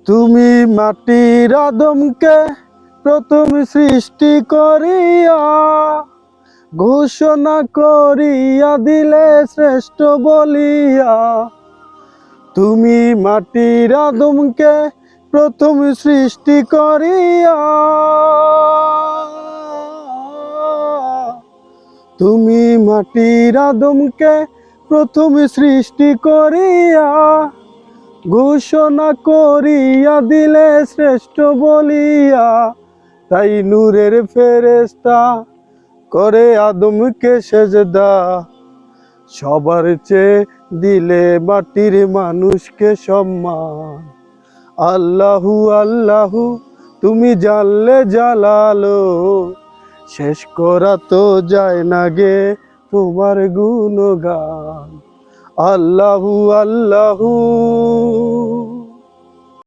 তুমি মাটির আদমকে প্রথম সৃষ্টি করিয়া ঘোষণা করিয়া দিলে শ্রেষ্ঠ বলিয়া। তুমি মাটির আদমকে প্রথম সৃষ্টি করিয়া, তুমি মাটির আদমকে প্রথম সৃষ্টি করিয়া ঘোষণা করিয়া দিলে শ্রেষ্ঠ বলিয়া। তাই নূরের ফেরেশতা করে আদমকে সেজদা, সবার চেয়ে দিলে মাটির মানুষকে সম্মান। আল্লাহু আল্লাহু তুমি জানলে জালালো, শেষ করা তো যায় না গে তোমার গুণগান। আল্লাহু আল্লাহু।